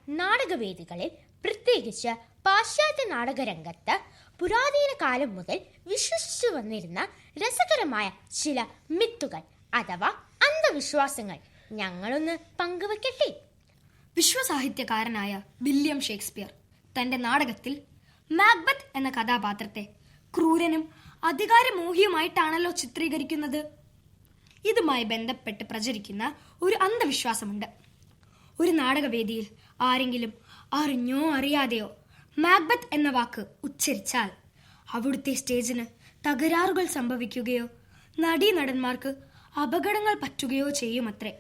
നാടകവേദികളിൽ, പ്രത്യേകിച്ച് പാശ്ചാത്യ നാടകരംഗത്ത് പുരാതന കാലം മുതൽ വിശ്വസിച്ചു വന്നിരുന്ന രസകരമായ ചില മിത്തുകൾ അഥവാ അന്ധവിശ്വാസങ്ങൾ ഞങ്ങളൊന്ന് പങ്കുവെക്കട്ടെ. വിശ്വസാഹിത്യകാരനായ വില്യം ഷേക്സ്പിയർ തന്റെ നാടകത്തിൽ മാക്ബത്ത് എന്ന കഥാപാത്രത്തെ ക്രൂരനും അധികാരമോഹിയുമായിട്ടാണല്ലോ ചിത്രീകരിക്കുന്നത്. ഇതുമായി ബന്ധപ്പെട്ട് പ്രചരിക്കുന്ന ഒരു അന്ധവിശ്വാസമുണ്ട്. ഒരു നാടകവേദിയിൽ ആരെങ്കിലും അറിഞ്ഞോ അറിയാതെയോ മാക്ബത്ത് എന്ന വാക്ക് ഉച്ചരിച്ചാൽ അവിടുത്തെ സ്റ്റേജിന് തകരാറുകൾ സംഭവിക്കുകയോ നടീനടന്മാർക്ക് അപകടങ്ങൾ പറ്റുകയോ ചെയ്യുമത്രേ.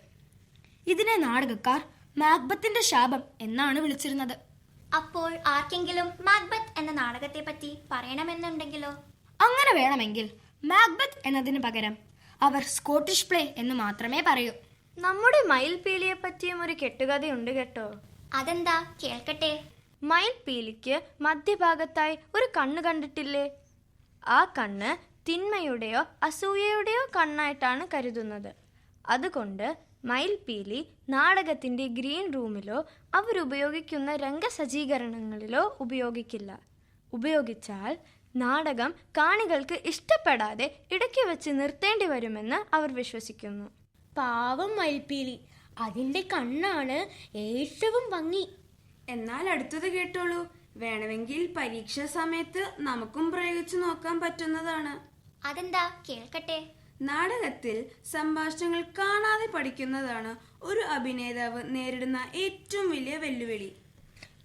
ഇതിനെ നാടകക്കാർ മാക്ബത്തിന്റെ ശാപം എന്നാണ് വിളിച്ചിരുന്നത്. അപ്പോൾ ആർക്കെങ്കിലും മാക്ബത്ത് എന്ന നാടകത്തെ പറ്റി പറയണമെന്നുണ്ടെങ്കിലോ? അങ്ങനെ വേണമെങ്കിൽ മാക്ബത്ത് എന്നതിന് പകരം അവർ സ്കോട്ടിഷ് പ്ലേ എന്ന് മാത്രമേ പറയൂ. നമ്മുടെ മയിൽപീലിയെ പറ്റിയും ഒരു കെട്ടുകഥയുണ്ട് കേട്ടോ. അതെന്താ, കേൾക്കട്ടെ. മയിൽപീലിക്ക് മധ്യഭാഗത്തായി ഒരു കണ്ണ് കണ്ടിട്ടില്ലേ? ആ കണ്ണ് തിന്മയുടെയോ അസൂയയുടെയോ കണ്ണായിട്ടാണ് കരുതുന്നത്. അതുകൊണ്ട് മയിൽപീലി നാടകത്തിന്റെ ഗ്രീൻ റൂമിലോ അവരുപയോഗിക്കുന്ന രംഗസജ്ജീകരണങ്ങളിലോ ഉപയോഗിക്കില്ല. ഉപയോഗിച്ചാൽ നാടകം കാണികൾക്ക് ഇഷ്ടപ്പെടാതെ ഇടയ്ക്ക് വെച്ച് നിർത്തേണ്ടി വരുമെന്ന് അവർ വിശ്വസിക്കുന്നു. പാവം മയിൽപീലി, അതിന്റെ കണ്ണാണ് ഏറ്റവും ഭംഗി. എന്നാൽ അടുത്തത് കേട്ടോളൂ. വേണമെങ്കിൽ പരീക്ഷാ സമയത്ത് നമുക്കും പ്രയോഗിച്ചു നോക്കാൻ പറ്റുന്നതാണ്. അതെന്താ, കേൾക്കട്ടെ. നാടകത്തിൽ സംഭാഷണങ്ങൾ കാണാതെ പഠിക്കുന്നതാണ് ഒരു അഭിനേതാവ് നേരിടുന്ന ഏറ്റവും വലിയ വെല്ലുവിളി.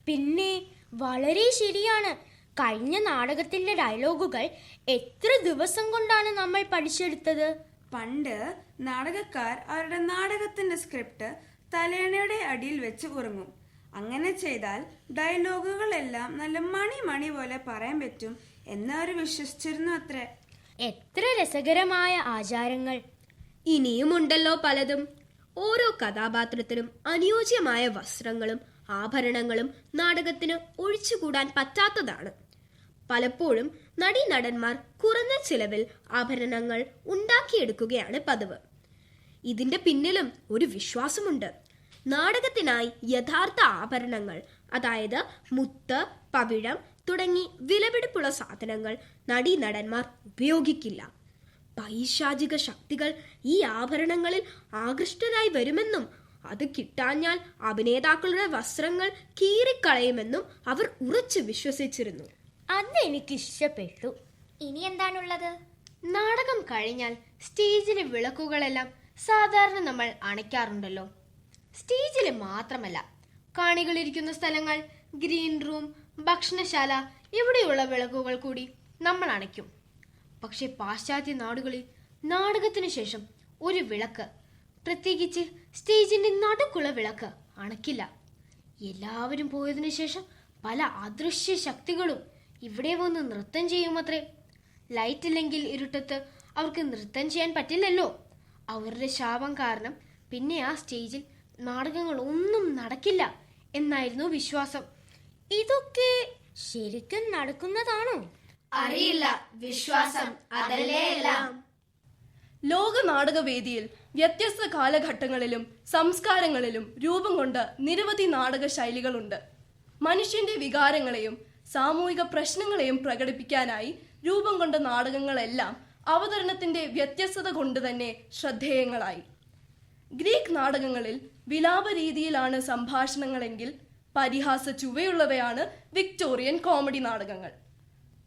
പിന്നെ വളരെ ശരിയാണ്. കഴിഞ്ഞ നാടകത്തിന്റെ ഡയലോഗുകൾ എത്ര ദിവസം കൊണ്ടാണ് നമ്മൾ പഠിച്ചെടുത്തത്? പണ്ട് നാടകക്കാർ അവരുടെ നാടകത്തിന്റെ സ്ക്രിപ്റ്റ് തലേണയുടെ അടിയിൽ വെച്ച് ഉറങ്ങും. അങ്ങനെ ചെയ്താൽ ഡയലോഗുകളെല്ലാം നല്ല മണി പോലെ പറയാൻ പറ്റും എന്നവർ വിശ്വസിച്ചിരുന്നു അത്രേ. എത്ര രസകരമായ ആചാരങ്ങൾ! ഇനിയുമുണ്ടല്ലോ പലതും. ഓരോ കഥാപാത്രത്തിനും അനുയോജ്യമായ വസ്ത്രങ്ങളും ആഭരണങ്ങളും നാടകത്തിന് ഒഴിച്ചുകൂടാൻ പറ്റാത്തതാണ്. പലപ്പോഴും നടീനടന്മാർ കുറഞ്ഞ ചിലവിൽ ആഭരണങ്ങൾ ഉണ്ടാക്കിയെടുക്കുകയാണ് പതിവ്. ഇതിന്റെ പിന്നിലും ഒരു വിശ്വാസമുണ്ട്. നാടകത്തിനായി യഥാർത്ഥ ആഭരണങ്ങൾ, അതായത് മുത്ത്, പവിഴം തുടങ്ങി വിലപിടിപ്പുള്ള സാധനങ്ങൾ നടീനടന്മാർ ഉപയോഗിക്കില്ല. പൈശാചിക ശക്തികൾ ഈ ആഭരണങ്ങളിൽ ആകൃഷ്ടരായി വരുമെന്നും അത് കിട്ടാഞ്ഞാൽ അഭിനേതാക്കളുടെ വസ്ത്രങ്ങൾ കീറിക്കളയുമെന്നും അവർ ഉറച്ചു വിശ്വസിച്ചിരുന്നു. അതെനിക്ക് ഇഷ്ടപ്പെട്ടു. ഇനി എന്താണുള്ളത്? നാടകം കഴിഞ്ഞാൽ സ്റ്റേജിലെ വിളക്കുകളെല്ലാം സാധാരണ നമ്മൾ അണയ്ക്കാറുണ്ടല്ലോ. സ്റ്റേജിൽ മാത്രമല്ല, കാണികളിരിക്കുന്ന സ്ഥലങ്ങൾ, ഗ്രീൻ റൂം, ഭക്ഷണശാല, ഇവിടെയുള്ള വിളക്കുകൾ കൂടി നമ്മൾ അണയ്ക്കും. പക്ഷെ പാശ്ചാത്യ നാടുകളിൽ നാടകത്തിനു ശേഷം ഒരു വിളക്ക്, പ്രത്യേകിച്ച് സ്റ്റേജിന്റെ നടുക്കുള്ള വിളക്ക് അണയ്ക്കില്ല. എല്ലാവരും പോയതിനു ശേഷം പല അദൃശ്യ ശക്തികളും ഇവിടെ വന്ന് നൃത്തം ചെയ്യുമത്രേ. ലൈറ്റ് ഇല്ലെങ്കിൽ ഇരുട്ടത്ത് അവർക്ക് നൃത്തം ചെയ്യാൻ പറ്റില്ലല്ലോ. അവരുടെ ശാപം കാരണം പിന്നെ ആ സ്റ്റേജിൽ നാടകങ്ങൾ ഒന്നും നടക്കില്ല എന്നായിരുന്നു വിശ്വാസം. ഇതൊക്കെ ശരിക്കും നടക്കുന്നതാണോ? അറിയില്ല, വിശ്വാസം അതല്ലേ എല്ലാം. ലോക നാടകവേദിയിൽ വ്യത്യസ്ത കാലഘട്ടങ്ങളിലും സംസ്കാരങ്ങളിലും രൂപം കൊണ്ട നിരവധി നാടക ശൈലികളുണ്ട്. മനുഷ്യന്റെ വികാരങ്ങളെയും സാമൂഹിക പ്രശ്നങ്ങളെയും പ്രകടിപ്പിക്കാനായി രൂപം കൊണ്ട നാടകങ്ങളെല്ലാം അവതരണത്തിന്റെ വ്യത്യസ്തത കൊണ്ട് തന്നെ ശ്രദ്ധേയങ്ങളായി. ഗ്രീക്ക് നാടകങ്ങളിൽ വിലാപ രീതിയിലാണ് സംഭാഷണങ്ങളെങ്കിൽ പരിഹാസ ചുവയുള്ളവയാണ് വിക്ടോറിയൻ കോമഡി നാടകങ്ങൾ.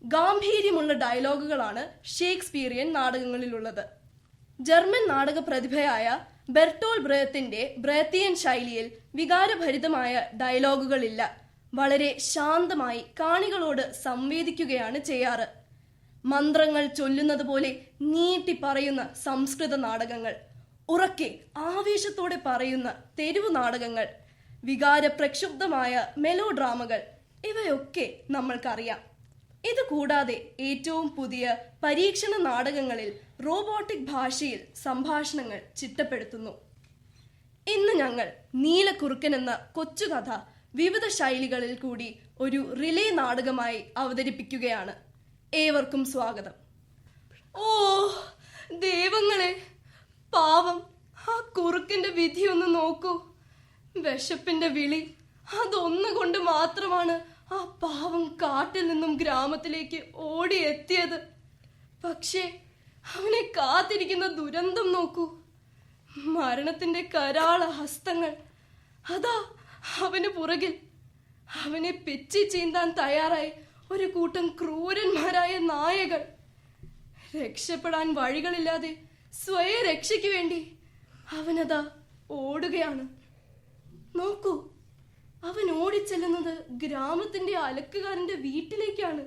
ഗാംഭീര്യമുള്ള ഡയലോഗുകളാണ് ഷേക്സ്പിയറിയൻ നാടകങ്ങളിലുള്ളത്. ജർമ്മൻ നാടക പ്രതിഭയായ ബെർട്ടോൾ ബ്രെയത്തിന്റെ ബ്രെയത്തിയൻ ശൈലിയിൽ വികാരഭരിതമായ ഡയലോഗുകളില്ല. വളരെ ശാന്തമായി കാണികളോട് സംവേദിക്കുകയാണ് ചെയ്യാറ്. മന്ത്രങ്ങൾ ചൊല്ലുന്നത് പോലെ നീട്ടി പറയുന്ന സംസ്കൃത നാടകങ്ങൾ, ഉറക്കെ ആവേശത്തോടെ പറയുന്ന തെരുവു നാടകങ്ങൾ, വികാരപ്രക്ഷുബ്ധമായ മെലോ ഡ്രാമകൾ, ഇവയൊക്കെ നമ്മൾക്കറിയാം. ഇതുകൂടാതെ ഏറ്റവും പുതിയ പരീക്ഷണ നാടകങ്ങളിൽ റോബോട്ടിക് ഭാഷയിൽ സംഭാഷണങ്ങൾ ചിട്ടപ്പെടുത്തുന്നു. ഇന്ന് ഞങ്ങൾ നീലക്കുറുക്കൻ എന്ന കൊച്ചുകഥ വിവിധ ശൈലികളിൽ കൂടി ഒരു റിലേ നാടകമായി അവതരിപ്പിക്കുകയാണ്. ഏവർക്കും സ്വാഗതം. ഓ ദൈവങ്ങളെ, പാവം ആ കുറുക്കന്റെ വിധി ഒന്ന് നോക്കൂ. വിശപ്പിന്റെ വിളി അതൊന്നുകൊണ്ട് മാത്രമാണ് ആ പാവം കാട്ടിൽ നിന്നും ഗ്രാമത്തിലേക്ക് ഓടിയെത്തിയത്. പക്ഷേ അവനെ കാത്തിരിക്കുന്ന ദുരന്തം നോക്കൂ. മരണത്തിന്റെ കരാള ഹസ്തങ്ങൾ അതാ അവന് പുറകിൽ. അവനെ പിച്ചി ചീന്താൻ തയ്യാറായി ഒരു കൂട്ടം ക്രൂരന്മാരായ നായകൾ. രക്ഷപ്പെടാൻ വഴികളില്ലാതെ സ്വയം രക്ഷയ്ക്ക് വേണ്ടി അവനതാ ഓടുകയാണ്. നോക്കൂ, അവൻ ഓടിച്ചെല്ലുന്നത് ഗ്രാമത്തിന്റെ അലക്കുകാരന്റെ വീട്ടിലേക്കാണ്.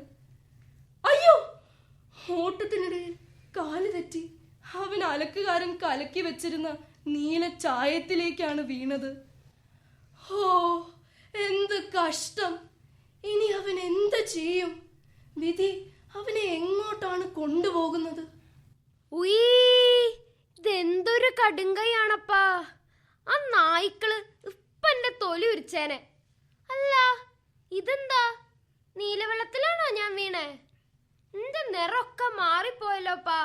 അയ്യോ! ഓട്ടത്തിനിടയിൽ കാല് തെറ്റി അവൻ അലക്കുകാരൻ കലക്കി വെച്ചിരുന്ന നീല ചായത്തിലേക്കാണ് വീണത്. ഓ, എന്ത് കഷ്ടം! ഇനി അവൻ എന്ത് ചെയ്യും? വിധി അവനെ എങ്ങോട്ടാണ് കൊണ്ടുപോകുന്നത്? ഇതെന്തൊരു കടുങ്കയാണപ്പാ! ആ നായ്ക്കള് ഇപ്പന്റെ തൊലി ഉരിച്ചേനെ. അല്ല, ഇതെന്താ? നീലവെള്ളത്തിലാണോ ഞാൻ വീണേ? എന്റെ നിറമൊക്കെ മാറിപ്പോയല്ലോപ്പാ.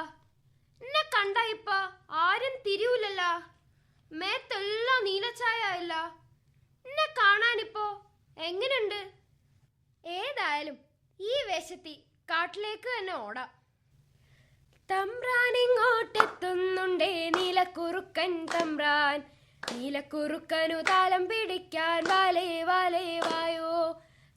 എന്നെ കണ്ടായിപ്പാ ആരും തിരിയൂലല്ല. മേത്തെല്ലാം നീലച്ചായ ആയില്ല. എന്നെ കാണാനിപ്പോ എങ്ങനെയുണ്ട്? ഏതായാലും ഈ വേഷത്തി കാട്ടിലേക്ക് തന്നെ ഓടാം. തമ്പ്രാനിങ്ങോട്ടെത്തുന്നുണ്ടേ നീലക്കുറുക്കൻ തമ്പ്രാൻ. നീലക്കുറുക്കനു താലം പിടിക്കാൻ വാലേ വാലേ വായോ.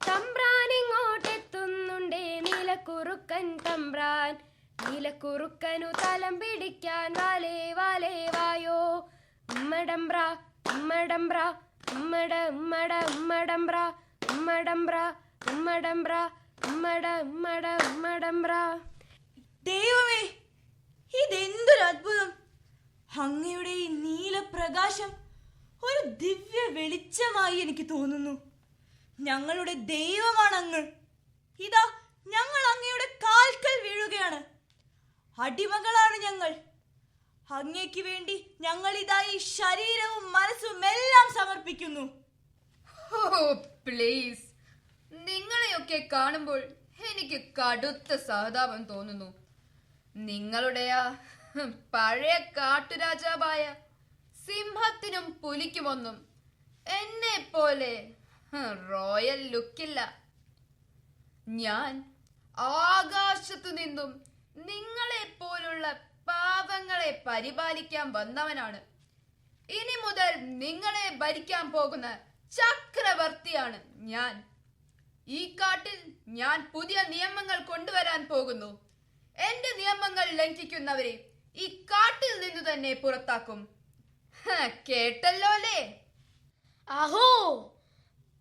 തമ്പ്രാനിങ്ങോട്ടെത്തുന്നുണ്ടേ നീലക്കുറുക്കൻ തമ്പ്രാൻ. നീലക്കുറുക്കനു താലം പിടിക്കാൻ വാലേ വാലേ വായോ. ഉമ്മടംബ്ര ഉമ്മടംബ്ര ഉമ്മട ഉമ്മട ഉമ്മടംബ്ര ഉമ്മടംബ്ര ഉമ്മടംബ്ര ഉമ്മട ഉമ്മട ഉമ്മടംബ്ര. ദൈവമേ, ഇതെന്തൊരു അത്ഭുതം! അങ്ങയുടെ ഈ നീലപ്രകാശം ഒരു ദിവ്യ വെളിച്ചമായി എനിക്ക് തോന്നുന്നു. ഞങ്ങളുടെ ദൈവമാണ് അങ്ങ്. ഇതാ ഞങ്ങൾ അങ്ങയുടെ കാൽക്കൽ വീഴുകയാണ്. അടിമകളാണ് ഞങ്ങൾ. അങ്ങയ്ക്ക് വേണ്ടി ഞങ്ങൾ ഇതാ ഈ ശരീരവും മനസ്സും എല്ലാം സമർപ്പിക്കുന്നു. ഓ പ്ലീസ്, നിങ്ങളെയൊക്കെ കാണുമ്പോൾ എനിക്ക് കടുത്ത സഹതാപം തോന്നുന്നു. നിങ്ങളുടെ ആ പഴയ കാട്ടുരാജാവായ സിംഹത്തിനും പുലിക്കുമൊന്നും എന്നെ പോലെ റോയൽ ലുക്കില്ല. ഞാൻ ആകാശത്തു നിന്നും നിങ്ങളെ പോലുള്ള പാവങ്ങളെ പരിപാലിക്കാൻ വന്നവനാണ്. ഇനി മുതൽ നിങ്ങളെ ഭരിക്കാൻ പോകുന്ന ചക്രവർത്തിയാണ് ഞാൻ. ഈ കാട്ടിൽ ഞാൻ പുതിയ നിയമങ്ങൾ കൊണ്ടുവരാൻ പോകുന്നു. എന്റെ നിയമങ്ങൾ ലംഘിക്കുന്നവരെ ഈ കാട്ടിൽ നിന്നു തന്നെ പുറത്താക്കും. കേട്ടല്ലോ അല്ലേ? അഹോ,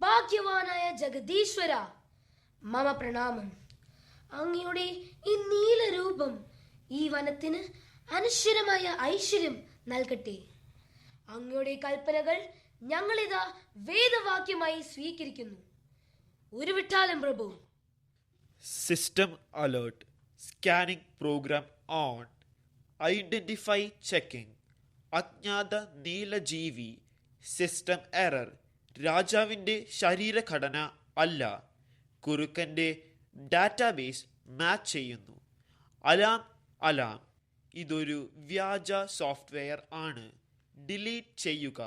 ഭാഗ്യവാനായ ജഗദീശ്വര, മമ പ്രണാമം. അങ്ങയുടെ ഈ നീലരൂപം ഈ വനത്തിന് അനശ്വരമായ ഐശ്വര്യം നൽകട്ടെ. അങ്ങയുടെ കൽപ്പനകൾ ഞങ്ങളിതാ വേദവാക്യമായി സ്വീകരിക്കുന്നു. ഉരുവിട്ടാലും പ്രഭു. System alert. Scanning program on. Identify checking. അജ്ഞാത നീലജീവി. System error. രാജാവിൻ്റെ ശരീരഘടന അല്ല, കുറുക്കൻ്റെ ഡാറ്റാബേസ് മാച്ച് ചെയ്യുന്നു. അലാം അലാം, ഇതൊരു വ്യാജ സോഫ്റ്റ്വെയർ ആണ്. ഡിലീറ്റ് ചെയ്യുക.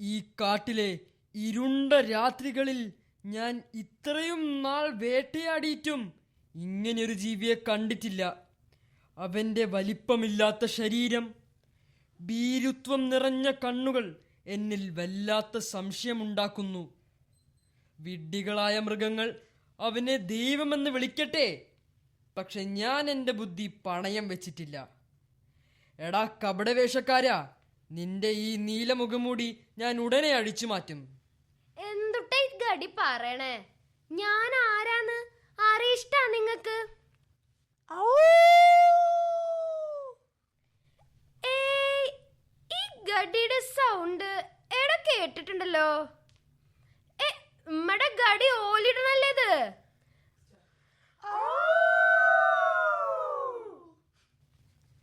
ഈ കാട്ടിലെ ഇരുണ്ട രാത്രികളിൽ ഞാൻ ഇത്രയും നാൾ വേട്ടയാടിയിട്ടും ഇങ്ങനെയൊരു ജീവിയെ കണ്ടിട്ടില്ല. അവൻ്റെ വലിപ്പമില്ലാത്ത ശരീരം, ഭീരുത്വം നിറഞ്ഞ കണ്ണുകൾ എന്നിൽ വല്ലാത്ത സംശയമുണ്ടാക്കുന്നു. വിഡ്ഢികളായ മൃഗങ്ങൾ അവനെ ദൈവമെന്ന് വിളിക്കട്ടെ, പക്ഷെ ഞാൻ എൻ്റെ ബുദ്ധി പണയം വെച്ചിട്ടില്ല. എടാ കപടവേഷക്കാരാ, നിന്റെ ഈ നീലമുഖംമൂടി ഞാൻ ഉടനെ അഴിച്ചു മാറ്റും. എന്തുട്ടാ ഈ ഗടി പറയണേ? ഞാൻ ആരാന്ന് അറിയിഷ്ടാ നിങ്ങക്ക്? ഈ ഗടിയുടെ സൗണ്ട് എട കേട്ടിട്ടുണ്ടല്ലോ. നമ്മടെ ഗടി ഓലിടണല്ലേ ഇത്?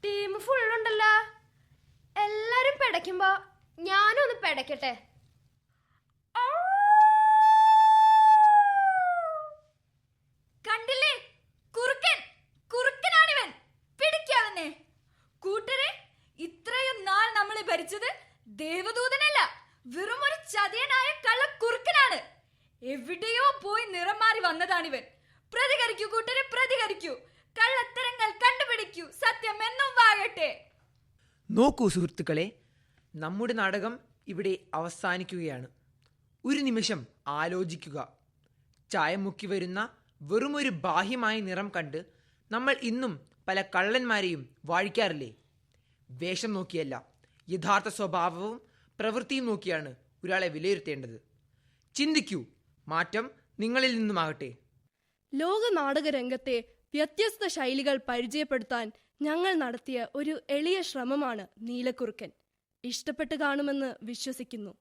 ടീം ഫുള്ളുണ്ടല്ലോ. എല്ലാരും പെടയ്ക്കുമ്പോ ഞാനും ഒന്ന് പെടയ്ക്കട്ടെ. കണ്ടില്ലേ, കുറുക്കൻ കുറുക്കനാണിവൻ. പിടിക്കാവനെ. കൂട്ടരെ, ഇത്രയും നാൾ നമ്മളെ ഭരിച്ചത് ദേവദൂതനല്ല, വെറും ഒരു എവിടെയോ പോയി നിറം മാറി വന്നതാണിവൻ. പ്രതികരിക്കൂ കൂട്ടരെ, പ്രതികരിക്കൂ. കള്ളത്തരങ്ങൾ കണ്ടുപിടിക്കൂ. സത്യം എന്നും വാഴട്ടെ. നോക്കൂ സുഹൃത്തുക്കളെ, നമ്മുടെ നാടകം ഇവിടെ അവസാനിക്കുകയാണ്. ഒരു നിമിഷം ആലോചിക്കുക. ചായം മുക്കി വരുന്ന വെറുമൊരു ബാഹ്യമായ നിറം കണ്ട് നമ്മൾ ഇന്നും പല കള്ളന്മാരെയും വാഴിക്കാറില്ലേ? വേഷം നോക്കിയല്ല, യഥാർത്ഥ സ്വഭാവവും പ്രവൃത്തിയും നോക്കിയാണ് ഒരാളെ വിലയിരുത്തേണ്ടത്. ചിന്തിക്കൂ, മാറ്റം നിങ്ങളിൽ നിന്നുമാകട്ടെ. ലോക നാടകരംഗത്തെ വ്യത്യസ്ത ശൈലികൾ പരിചയപ്പെടുത്താൻ ഞങ്ങൾ നടത്തിയ ഒരു എളിയ ശ്രമമാണ് നീലക്കുറുക്കൻ. ഇഷ്ടപ്പെട്ട് കാണുമെന്ന് വിശ്വസിക്കുന്നു.